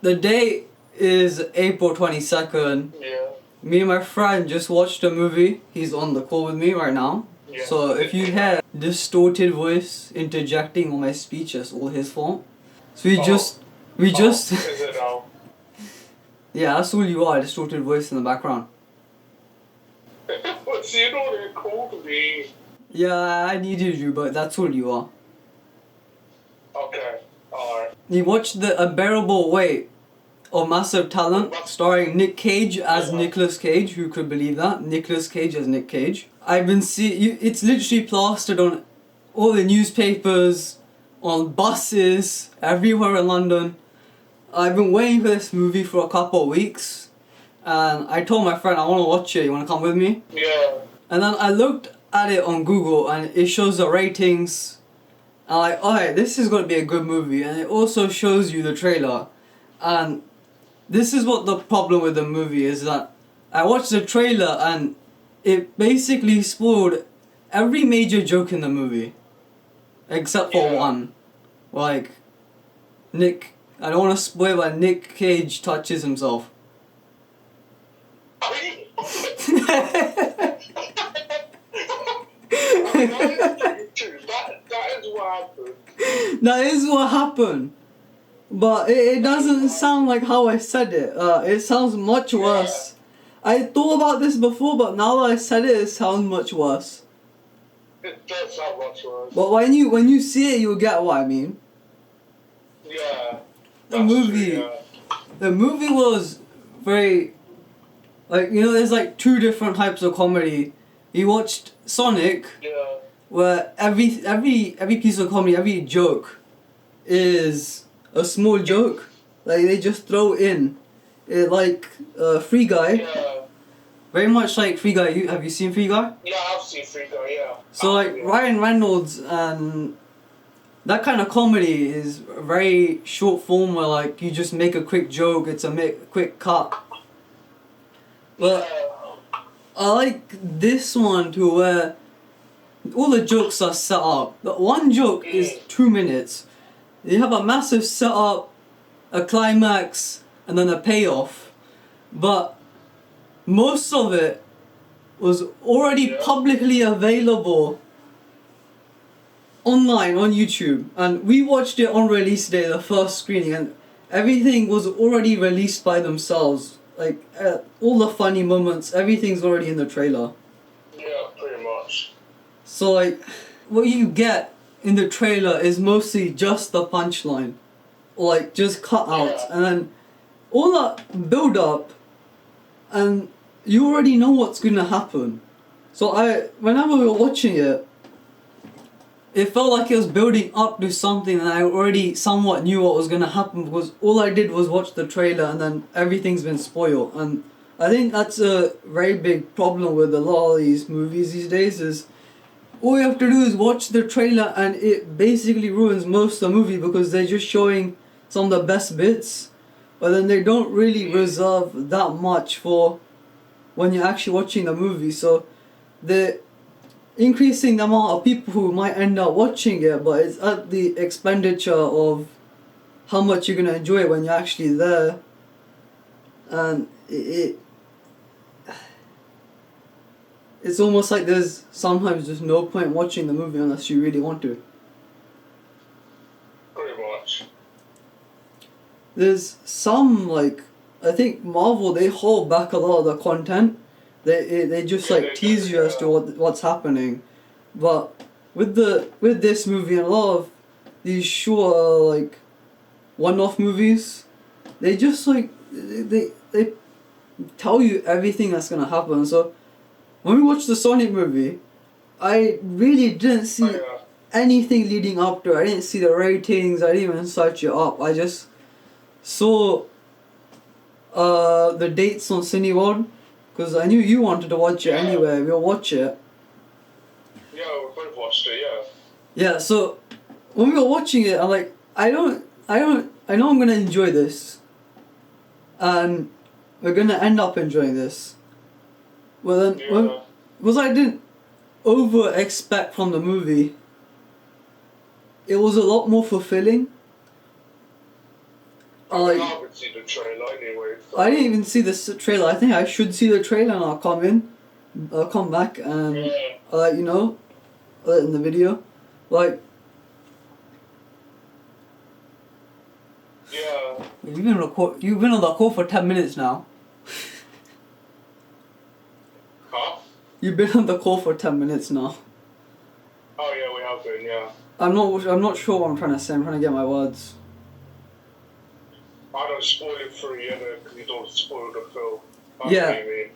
the date is April 22nd. Yeah. Me and my friend just watched a movie. He's on the call with me right now. Yeah. So if you hear distorted voice interjecting on my speech, it's all his fault. So we just Is it now? yeah, that's all you are, a distorted voice in the background. But you know they called me. Yeah, I needed you, but that's all you are. Okay. Alright. You watched The Unbearable Weight of Massive Talent, starring Nick Cage as Nicolas Cage. Who could believe that? Nicolas Cage as Nick Cage. I've been seeing it's literally plastered on all the newspapers, on buses, everywhere in London. I've been waiting for this movie for a couple of weeks, and I told my friend I want to watch it. You want to come with me? Yeah. And then I looked at it on Google, and it shows the ratings. I'm like, alright, this is going to be a good movie, and it also shows you the trailer. And this is what the problem with the movie is, that I watched the trailer and it basically spoiled every major joke in the movie. Except for one. Like, I don't want to spoil, but Nick Cage touches himself. That is what happened. That is what happened. But it doesn't sound like how I said it. It sounds much worse. I thought about this before, but now that I said it, it sounds much worse. It does sound much worse. But when you see it, you'll get what I mean. Yeah. The movie was very, like, you know, there's like two different types of comedy. You watched Sonic, where every piece of comedy, every joke is a small joke. Like, they just throw in. Like Free Guy. Yeah. Very much like Free Guy. Have you seen Free Guy? Yeah, I've seen Free Guy, yeah. So like Ryan Reynolds and that kind of comedy is very short form, where like you just make a quick joke, it's a quick cut. But I like this one too, where all the jokes are set up. The one joke is 2 minutes. You have a massive setup, a climax, and then a payoff. But most of it was already publicly available online on YouTube, and we watched it on release day, the first screening, and everything was already released by themselves. Like all the funny moments, everything's already in the trailer. Yeah, pretty much. So like, what you get in the trailer is mostly just the punchline, or like just cut out, and then all that build up, and you already know what's gonna happen. So whenever we were watching it, it felt like it was building up to something, and I already somewhat knew what was gonna happen, because all I did was watch the trailer, and then everything's been spoiled. And I think that's a very big problem with a lot of these movies these days, is all you have to do is watch the trailer and it basically ruins most of the movie, because they're just showing some of the best bits, but then they don't really reserve that much for when you're actually watching the movie. So they're increasing the amount of people who might end up watching it, but it's at the expenditure of how much you're gonna enjoy it when you're actually there. And it's almost like there's sometimes just no point watching the movie unless you really want to. Pretty much. There's some, like, I think Marvel, they hold back a lot of the content. They just like tease you as to what's happening. But with this movie and a lot of these short like one-off movies, they just like they tell you everything that's gonna happen. So when we watched the Sonic movie, I really didn't see anything leading up to it. I didn't see the ratings, I didn't even search it up. I just saw the dates on Cineworld, because I knew you wanted to watch it anyway. We'll watch it. Yeah, we both watched it, yeah. Yeah, so when we were watching it, I'm like, I know I'm gonna enjoy this, and we're gonna end up enjoying this. Well then, because I didn't over expect from the movie, it was a lot more fulfilling. like, I haven't seen the trailer anyway. So. I didn't even see this trailer. I think I should see the trailer and I'll come back and Yeah. I'll let you know in the video. Like, Yeah. you've been on the call for 10 minutes now. Huh? You've been on the call for 10 minutes now. Oh yeah, we have been. Yeah. I'm not sure what I'm trying to say. I'm trying to get my words. I don't spoil it for you, because you don't spoil the film. That's Yeah. what I mean.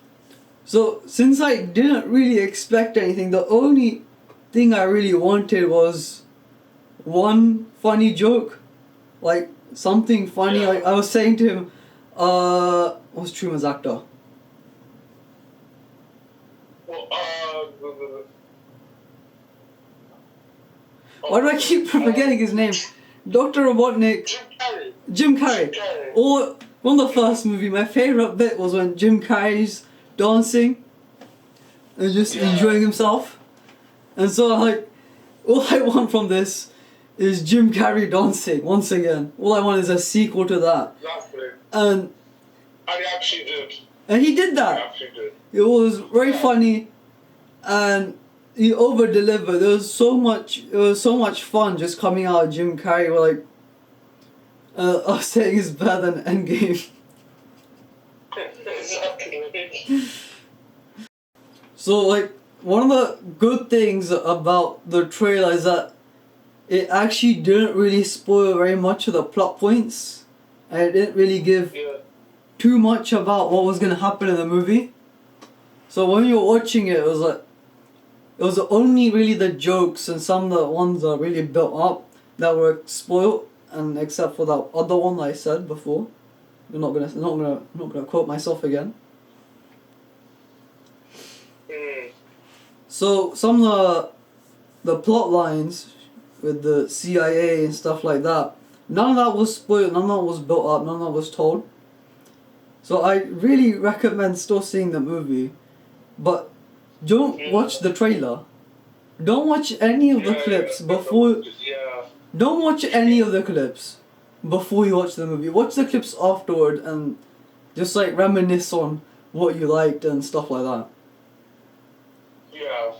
So, since I didn't really expect anything, the only thing I really wanted was one funny joke. Like, something funny. Yeah. Like, I was saying to him, what's Truman's actor? Well, Why do I keep forgetting his name? Dr. Robotnik, Jim Carrey. Jim Carrey. Jim Carrey. Or, from the first movie, my favourite bit was when Jim Carrey's dancing and just Yeah. enjoying himself. And so, like, all I want from this is Jim Carrey dancing once again. All I want is a sequel to that. Exactly. And And he actually did. he did He that. actually did. It was very funny and he over delivered. It was so much fun just coming out of Jim Carrey. Like, I was saying it's better than Endgame. Exactly. So, like, one of the good things about the trailer is that it actually didn't really spoil very much of the plot points, and it didn't really give Yeah. too much about what was gonna happen in the movie. So when you were watching it, it was only really the jokes and some of the ones that really built up that were spoiled, and except for that other one that I said before. I'm not gonna quote myself again. Mm. So some of the plot lines with the CIA and stuff like that, none of that was spoiled, none of that was built up, none of that was told. So I really recommend still seeing the movie, but don't watch the trailer. Don't watch any of the clips before. Yeah. Don't watch any of the clips before you watch the movie. Watch the clips afterward and just like reminisce on what you liked and stuff like that. Yeah.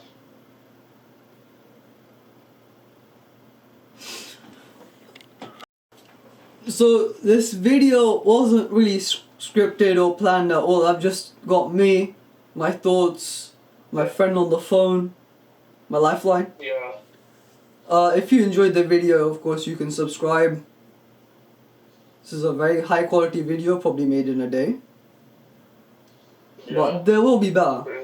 So this video wasn't really scripted or planned at all. I've just got me, my thoughts, my friend on the phone, my lifeline. Yeah. If you enjoyed the video, of course you can subscribe. This is a very high quality video, probably made in a day. Yeah. But there will be better. Pretty